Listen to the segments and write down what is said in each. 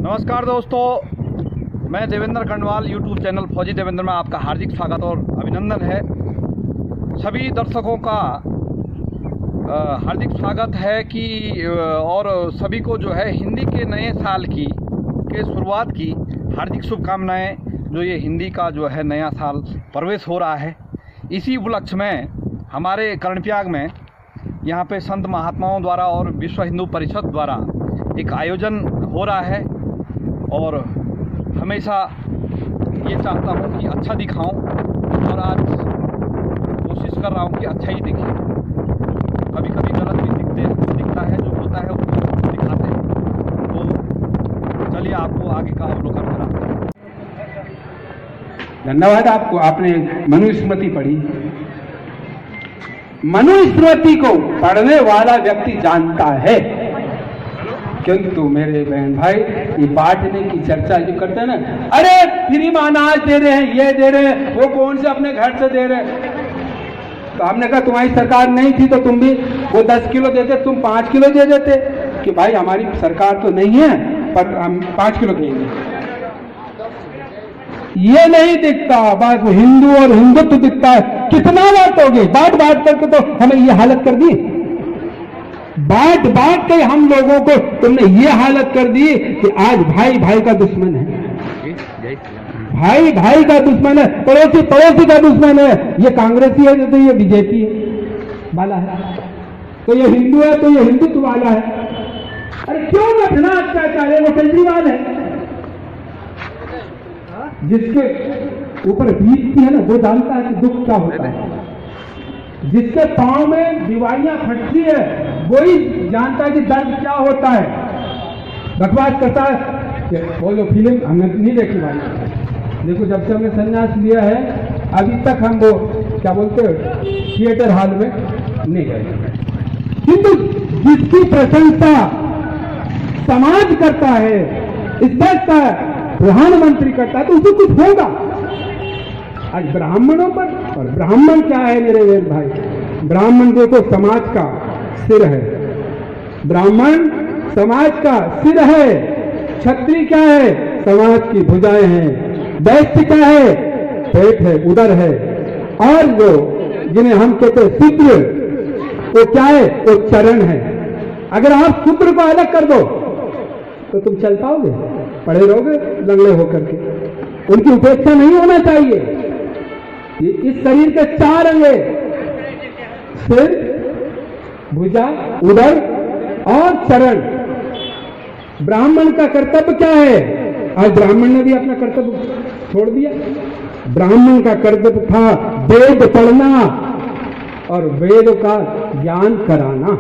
नमस्कार दोस्तों, मैं देवेंद्र खंडवाल यूट्यूब चैनल फौजी देवेंद्र में आपका हार्दिक स्वागत और अभिनंदन है। सभी दर्शकों का हार्दिक स्वागत है कि और सभी को जो है हिंदी के नए साल के शुरुआत की हार्दिक शुभकामनाएं। जो ये हिंदी का जो है नया साल प्रवेश हो रहा है, इसी उपलक्ष्य में हमारे कर्णप्रयाग में यहाँ पे संत महात्माओं द्वारा और विश्व हिंदू परिषद द्वारा एक आयोजन हो रहा है और हमेशा ये चाहता हूँ कि अच्छा दिखाऊं और आज कोशिश कर रहा हूँ कि अच्छा ही दिखे। कभी कभी गलत भी दिखता है, जो होता है उसको दिखाते हैं। तो चलिए आपको आगे का अवलोकन कराते हैं। धन्यवाद आपको। आपने मनुस्मृति पढ़ी। मनुस्मृति को पढ़ने वाला व्यक्ति जानता है, किंतु मेरे बहन भाई ये बांटने की चर्चा जो करते हैं ना, अरे फ्री में अनाज दे रहे हैं, ये दे रहे हैं, वो कौन से अपने घर से दे रहे हैं। तो हमने कहा तुम्हारी सरकार नहीं थी तो तुम भी वो 10 किलो देते, तुम 5 किलो दे देते कि भाई हमारी सरकार तो नहीं है पर हम 5 किलो देंगे। ये नहीं दिखता, बस हिंदू और हिंदुत्व दिखता है। कितना बांटोगे? बांट बांट करके तो हमें ये हालत कर दी। बांट बांट के हम लोगों को तुमने ये हालत कर दी कि आज भाई भाई का दुश्मन है, भाई भाई का दुश्मन है, पड़ोसी पड़ोसी का दुश्मन है। ये कांग्रेसी है तो ये बीजेपी है वाला है, तो ये हिंदू है तो ये हिंदुत्व वाला है। अरे क्यों लखना अत्याचार है? वो केजरीवाल है, जिसके ऊपर बीतती है ना वो जानता है कि दुख क्या होता है। जिसके पांव में दीवारियां फटती है वही जानता है कि दर्द क्या होता है। बकवास करता है वो जो फिल्म हमने नहीं देखी भाई। देखो, जब से हमने संन्यास लिया है अभी तक हम वो क्या बोलते हैं थिएटर हॉल में नहीं गए, किंतु जिसकी प्रशंसा समाज करता है, इस देश का प्रधानमंत्री करता है, तो उसे कुछ होगा। आज ब्राह्मणों पर, और ब्राह्मण क्या है मेरे वीर भाई? ब्राह्मण देखो समाज का सिर है, ब्राह्मण समाज का सिर है। क्षत्रिय क्या है? समाज की भुजाएं हैं। वैश्य क्या है? पेट है, उदर है। और जो जिन्हें हम कहते हैं शूद्र, वो क्या है? वो चरण है। अगर आप शूद्र को अलग कर दो तो तुम चल पाओगे? पड़े रहोगे लंगड़े होकर के। उनकी उपेक्षा नहीं होना चाहिए। ये इस शरीर के 4 अंग है, सिर, भुजा, उदर और चरण। ब्राह्मण का कर्तव्य क्या है? आज ब्राह्मण ने भी अपना कर्तव्य छोड़ दिया। ब्राह्मण का कर्तव्य था वेद पढ़ना और वेद का ज्ञान कराना,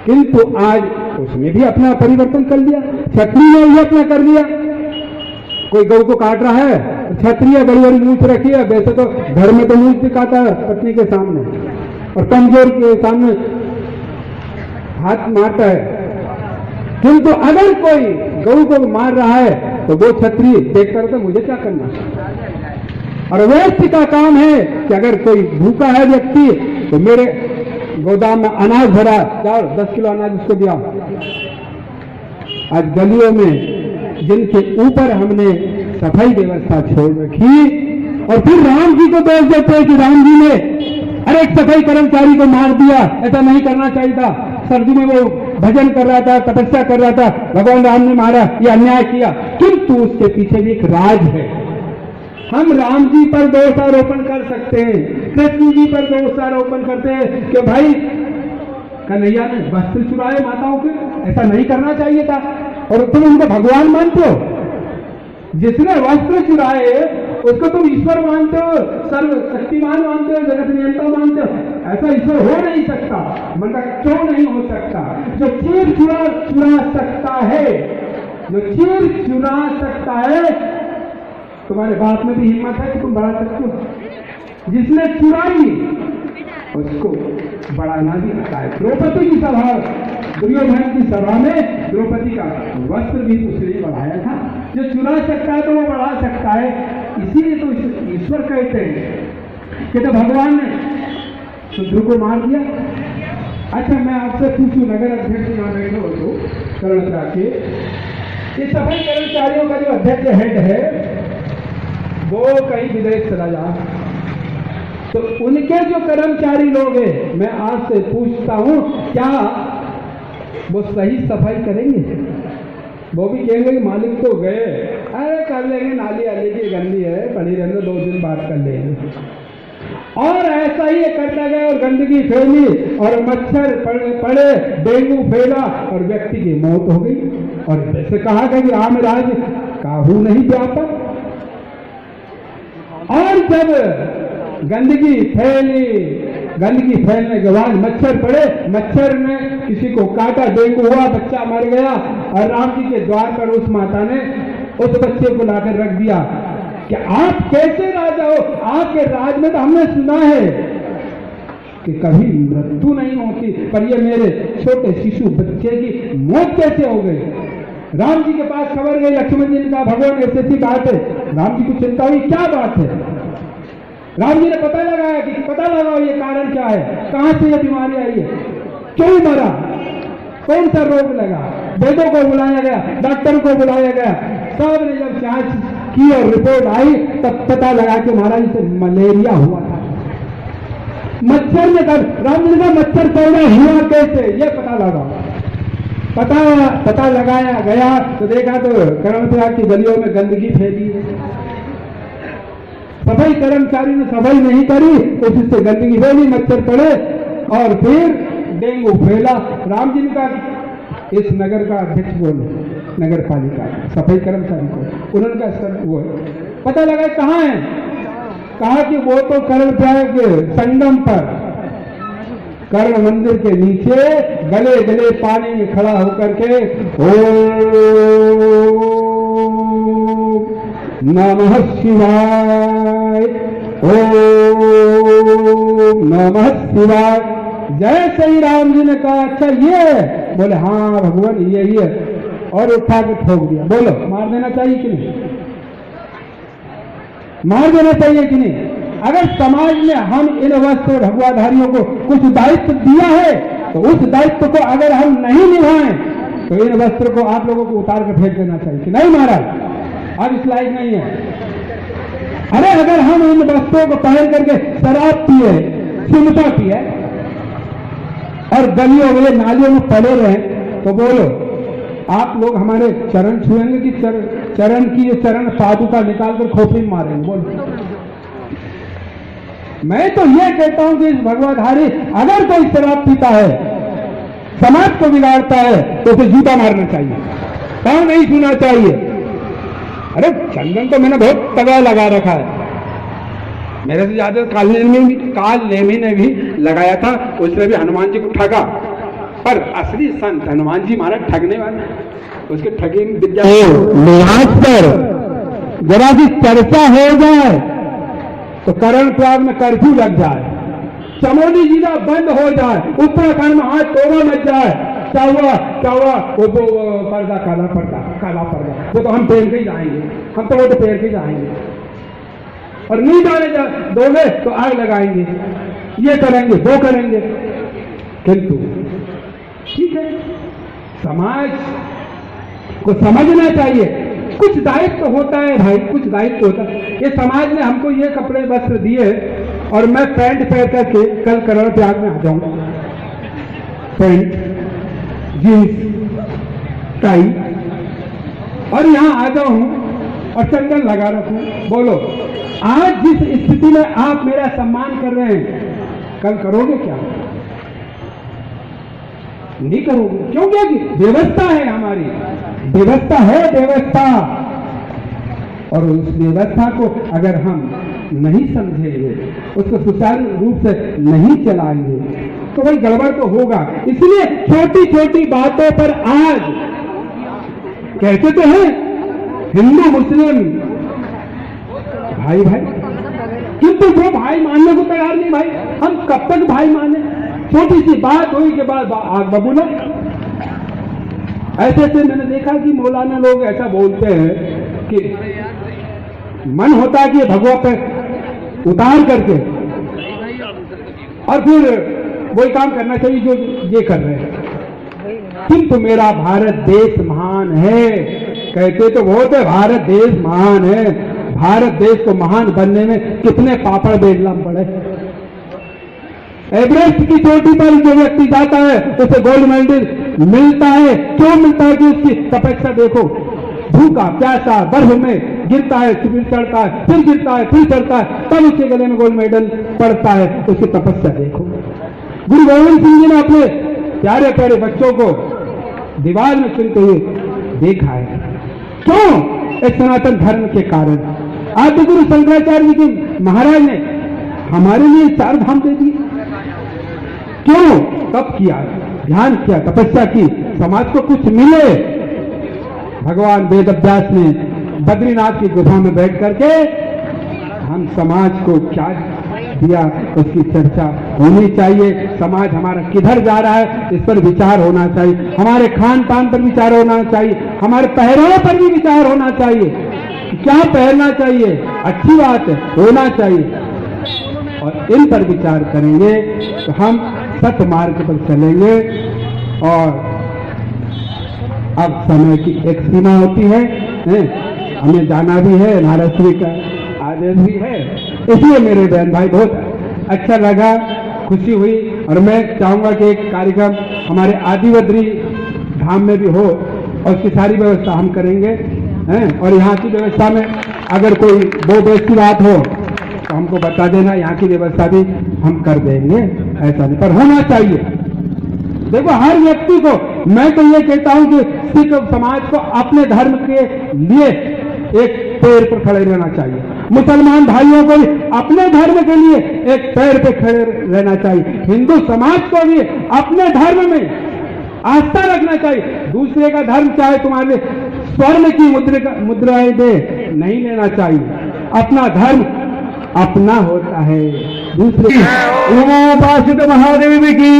किंतु आज उसने भी अपना परिवर्तन कर लिया। क्षत्रिय ने भी अपना कर लिया। कोई गौ को काट रहा है, क्षत्रिय बड़ी बड़ी मूछ रखी है, वैसे तो घर में तो मूछ दिखाता है पत्नी के सामने और कमजोर के सामने हाथ मारता है। किंतु अगर कोई गौ को मार रहा है तो वो क्षत्रिय देखता रहता मुझे क्या करना। और वैश्य का काम है कि अगर कोई भूखा है व्यक्ति तो मेरे गोदाम में अनाज भरा, जाओ 10 किलो अनाज उसको दिया। आज गलियों में जिनके ऊपर हमने सफाई व्यवस्था छोड़ रखी और फिर राम जी को दोष देते हैं कि राम जी ने अरे एक सफाई कर्मचारी को मार दिया, ऐसा नहीं करना चाहिए था। सर्दी में वो भजन कर रहा था, तपस्या कर रहा था, भगवान राम ने मारा, ये अन्याय किया। किंतु उसके पीछे भी एक राज है। हम राम जी पर दोषारोपण कर सकते हैं, कृष्ण जी पर दोषारोपण करते हैं कि भाई कन्हैया ने वस्त्र चुराए माताओं के, ऐसा नहीं करना चाहिए था। और तुम उनको भगवान मानते हो? जिसने वस्त्र चुराए उसको तुम ईश्वर मानते हो, सर्वशक्तिमान मानते हो, जगत नियंता मानते हो। ऐसा ईश्वर हो नहीं सकता। मतलब क्यों नहीं हो सकता? जो चीर चुरा सकता है, जो चीर चुरा सकता है, तुम्हारे बाप में भी हिम्मत है कि तुम बढ़ा सकते हो। जिसने चुराई उसको बढ़ाना भी आता है। द्रौपदी की सभा, दुर्योधन की सभा में द्रौपदी का वस्त्र भी उसने बढ़ाया था। जो चुरा सकता है तो वो बढ़ा सकता है। इसीलिए तो ईश्वर कहते हैं कि तो भगवान ने शूद्र को मार दिया। अच्छा, मैं आपसे पूछूं, नगर अध्यक्ष ना बैठे हो तो कर्णप्रयाग के, ये सफाई कर्मचारियों का जो अध्यक्ष हेड है वो कहीं विदेश चला जा, तो उनके जो कर्मचारी लोग हैं, मैं आपसे पूछता हूं क्या वो सही सफाई करेंगे? वो भी कहेंगे कि मालिक तो गए, अरे कर लेंगे, नाली आली की गंदी है, पड़ी रहने 2 दिन बाद कर लेंगे। और ऐसा ही करता गया और गंदगी फैली और मच्छर पड़े, डेंगू फैला और व्यक्ति की मौत हो गई। और जैसे कहा गया कि राम राज काहू नहीं व्यापक। और जब गंदगी फैली, गंदगी फैलने के बाद मच्छर पड़े, मच्छर ने किसी को काटा, डेंगू हुआ, बच्चा मर गया और राम जी के द्वार पर उस माता ने उस बच्चे को लाकर रख दिया कि आप कैसे राजा हो? आपके राज में तो हमने सुना है कि कभी मृत्यु नहीं होती, पर ये मेरे छोटे शिशु बच्चे की मौत कैसे हो गई? राम जी के पास खबर गई, लक्ष्मण जी ने कहा भगवान ऐसी बात है। राम जी को चिंता हुई, क्या बात है? राम जी ने पता लगाया कि पता लगाओ ये कारण क्या है, कहां से ये बीमारी आई है, क्यों मरा, कौन सा रोग लगा। वेदों को बुलाया गया, डॉक्टर को बुलाया गया, सब ने जब जांच की और रिपोर्ट आई तब पता लगा कि महाराज से मलेरिया हुआ था। मच्छर ने कहा, राम जी ने कहा मच्छर पैदा हुआ कैसे, ये पता लगा। पता लगाया गया तो देखा तो कर्मचारी की गलियों में गंदगी फैली है। सफाई कर्मचारी ने सफाई नहीं करी, उससे गंदगी फैली, मच्छर पड़े और फिर डेंगू फैला। राम जी ने कहा इस नगर का अध्यक्ष बोलो, नगर पालिका सफाई कर्मचारी को, उन्होंने कहा सर वो है। पता लगा कहाँ है, कहा कि वो तो कर्मचारी के संगम पर कर्ण मंदिर के नीचे गले गले पानी में खड़ा होकर के ओम नमः शिवाय, ओम नमः शिवाय, जय श्री राम जी ने कहा अच्छा ये, बोले हाँ भगवान यही है, और उठा के ठोक दिया। बोलो मार देना चाहिए कि नहीं? मार देना चाहिए कि नहीं? अगर समाज में हम इन वस्त्र भगवाधारियों को कुछ दायित्व दिया है तो उस दायित्व को अगर हम नहीं निभाएं तो इन वस्त्र को आप लोगों को उतार कर फेंक देना चाहिए कि नहीं महाराज? अब इस लायक नहीं है। अरे अगर हम इन वस्त्रों को पहन करके शराब पिए, सिमटा पिए और गलियों में नालियों में पड़े रहे तो बोलो आप लोग हमारे चरण छुएंगे कि चरण की ये चरण पादुका निकालकर खोपड़ी में मारेंगे? बोलो। मैं तो ये कहता हूं कि इस भगवाधारी अगर कोई शराब पीता है, समाज को बिगाड़ता है तो उसे जूता मारना चाहिए, पांव नहीं छूना चाहिए। अरे चंदन तो मैंने बहुत तगड़ा लगा रखा है, मेरे से ज्यादा काल नेमी ने भी लगाया था, उसने भी हनुमान जी को ठगा, पर असली संत हनुमान जी महाराज ठगने वाला, उसके ठगी विद्या लिहाज पर जरा भी चर्चा हो जाए तो करण प्रयाग में कर्फ्यू लग जाए, चमोली जिला बंद हो जाए, उत्तराखंड में आज तोबा मच जाए, चावा वो पर्दा काला पर्दा वो तो हम पहन के ही जाएंगे, हम तो वो तो पहन के जाएंगे, और नहीं जाने दोगे तो आग लगाएंगे, ये करेंगे वो करेंगे। किंतु ठीक है, समाज को समझना चाहिए, कुछ दायित्व होता है भाई, कुछ दायित्व होता है। ये समाज ने हमको ये कपड़े वस्त्र दिए और मैं पैंट पहन करके कल करण त्याग में आ जाऊंगा, पैंट जींस टाई और यहां आ जाऊं और चंदन लगा रखूं। बोलो आज जिस स्थिति में आप मेरा सम्मान कर रहे हैं कल करोगे क्या? नहीं करोगे, क्योंकि व्यवस्था है, हमारी व्यवस्था है, व्यवस्था, और उस व्यवस्था को अगर हम नहीं समझेंगे, उसको सुचारू रूप से नहीं चलाएंगे तो भाई गड़बड़ तो होगा। इसलिए छोटी छोटी बातों पर आज कहते तो हैं हिंदू मुस्लिम भाई भाई, किंतु वो भाई मानने को तैयार नहीं। भाई हम कब तक भाई माने? छोटी सी बात हुई के बाद आग बबूला। ऐसे ऐसे मैंने देखा कि मौलाना लोग ऐसा बोलते हैं कि मन होता है कि भगवा पे उतार करके और फिर वही काम करना चाहिए जो ये कर रहे हैं। किंतु मेरा भारत देश महान है, कहते तो बहुत है, भारत देश महान है, भारत देश को महान बनने में कितने पापड़ बेलना पड़े। एवरेस्ट की चोटी पर जो व्यक्ति जाता है उसे गोल्ड मेडल मिलता है। क्यों मिलता है? कि उसकी तपस्या देखो, भूखा प्यासा बर्फ में गिरता है, फिर चढ़ता है, फिर गिरता है, फिर चढ़ता है, तब उसके गले में गोल्ड मेडल पड़ता है। उसकी तपस्या देखो। गुरु गोविंद सिंह जी ने अपने प्यारे प्यारे बच्चों को दीवार में चुनते हुए देखा है। क्यों? एक सनातन धर्म के कारण। आदि गुरु शंकराचार्य जी की महाराज ने हमारे लिए 4 धाम दे दिए। क्यों? तब किया, ध्यान किया, तपस्या की, समाज को कुछ मिले। भगवान वेद व्यास ने बद्रीनाथ की गुफा में बैठ करके हम समाज को क्या दिया, उसकी चर्चा होनी चाहिए। समाज हमारा किधर जा रहा है, इस पर विचार होना चाहिए। हमारे खान पान पर विचार होना चाहिए, हमारे पहनावे पर भी विचार होना चाहिए। क्या पहनना चाहिए, अच्छी बात है, होना चाहिए, और इन पर विचार करेंगे तो हम सत्य मार्ग पर चलेंगे। और अब समय की एक सीमा होती है, हमें जाना भी है, महाराष्ट्र का आदेश भी है। इसलिए मेरे बहन भाई बहुत अच्छा लगा, खुशी हुई, और मैं चाहूंगा कि एक कार्यक्रम हमारे आदिबद्री धाम में भी हो, और उसकी सारी व्यवस्था हम करेंगे। और यहाँ की व्यवस्था में अगर कोई दो बेस की बात हो तो हमको बता देना, यहाँ की व्यवस्था भी हम कर देंगे। ऐसा नहीं, पर होना चाहिए। देखो, हर व्यक्ति को मैं तो ये कहता हूं कि सिख समाज को अपने धर्म के लिए एक पैर पर खड़े रहना चाहिए। मुसलमान भाइयों को भी अपने धर्म के लिए एक पैर पर खड़े रहना चाहिए। हिंदू समाज को भी अपने धर्म में आस्था रखना चाहिए। दूसरे का धर्म चाहे तुम्हारे स्वर्ण की मुद्राएं दे, नहीं लेना चाहिए। अपना धर्म अपना होता है। दूसरे उमापासित महादेव की,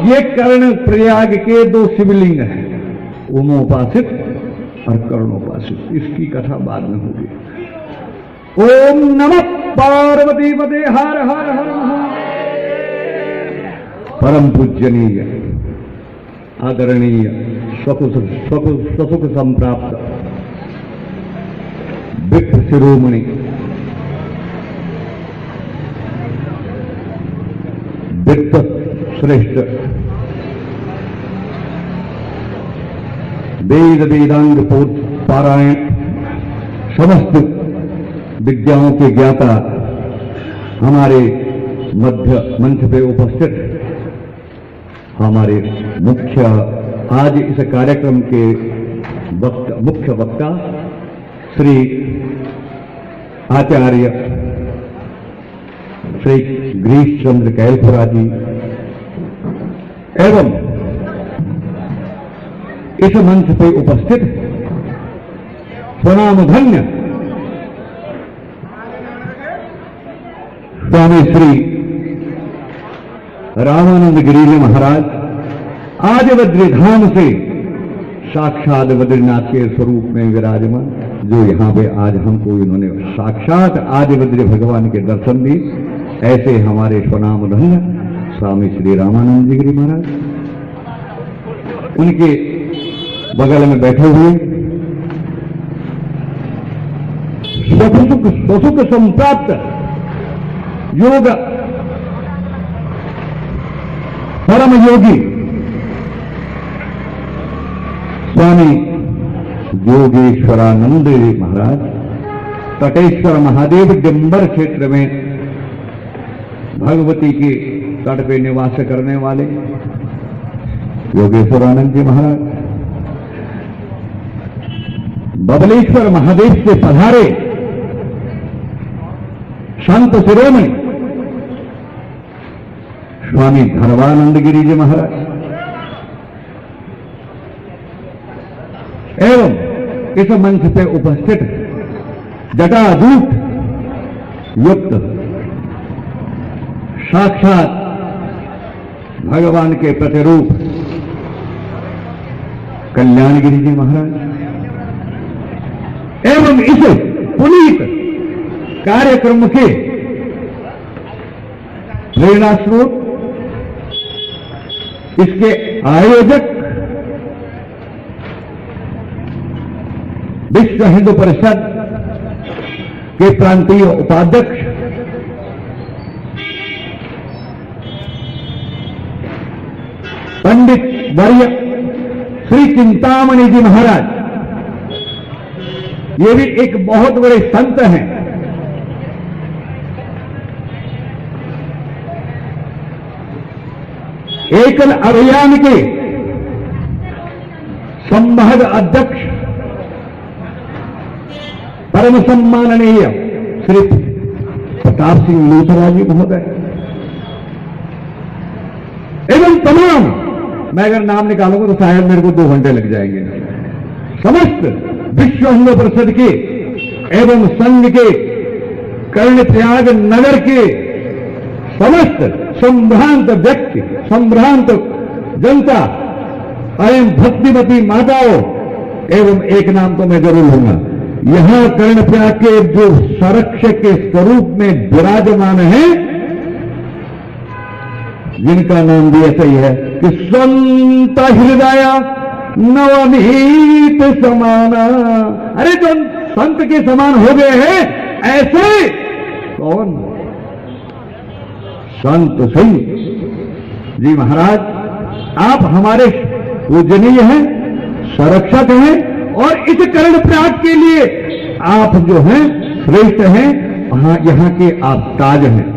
ये कर्ण प्रयाग के 2 शिवलिंग हैं, उमोपासित और कर्णोपासित। इसकी कथा बाद में होगी। ओम नमः पार्वती पते हर हर हर महादेव। परम पूजनीय आदरणीय स्वसुख संप्राप्त विप्र शिरोमणि वित्त श्रेष्ठ वेद वेदांग पारायण समस्त विद्याओं के ज्ञाता हमारे मध्य मंच पे उपस्थित हमारे आज इस कार्यक्रम के मुख्य वक्ता श्री आचार्य श्री गिरीश चंद्र कैलपुरा जी एवं इस मंच पर उपस्थित स्वनामधन्य स्वामी श्री रामानंद गिरी जी महाराज आज बद्रीधाम से साक्षात बद्रीनाथ के स्वरूप में विराजमान, जो यहाँ पे आज हमको इन्होंने साक्षात आदि बद्री भगवान के दर्शन दिए। ऐसे हमारे स्वनामधन्य स्वामी श्री रामानंद जी गिरी महाराज, उनके बगल में बैठे हुए स्वसुख संप्राप्त योग परम योगी स्वामी योगेश्वरानंद जी महाराज, तटेश्वर महादेव डिंबर क्षेत्र में भगवती के तट पे निवास करने वाले योगेश्वरानंद जी महाराज, बबलेश्वर महादेव से पधारे संत शिरोमणि स्वामी धर्वानंद गिरी जी महाराज एवं इस मंच पे उपस्थित जटाजूट युक्त साक्षात भगवान के प्रतिरूप कल्याणगिरी जी महाराज एवं इस पुनीत कार्यक्रम के प्रेरणा स्रोत, इसके आयोजक विश्व हिंदू परिषद के प्रांतीय उपाध्यक्ष पंडित वर्य श्री चिंतामणि जी महाराज, ये भी एक बहुत बड़े संत हैं। एकल अभियान के संभाग अध्यक्ष परम सम्माननीय श्री प्रताप सिंह लूथरा जी महोदय एवं तमाम, मैं अगर नाम निकालूंगा तो शायद मेरे को 2 घंटे लग जाएंगे, समस्त विश्व हिंदू परिषद के एवं संघ के कर्णप्रयाग नगर के समस्त संभ्रांत व्यक्ति, संभ्रांत जनता एवं भक्तिमती माताओं, एवं एक नाम तो मैं जरूर लूंगा, यहां कर्णप्रयाग के जो संरक्षक के स्वरूप में विराजमान है, जिनका नाम भी ऐसा ही है कि संत हृदय नवनीत समाना। अरे जो संत के समान हो गए हैं ऐसे कौन? संत सिंह जी महाराज, आप हमारे पूजनीय हैं, संरक्षक हैं, और इस कर्णप्रयाग के लिए आप जो हैं श्रेष्ठ हैं, यहां के आप ताज हैं।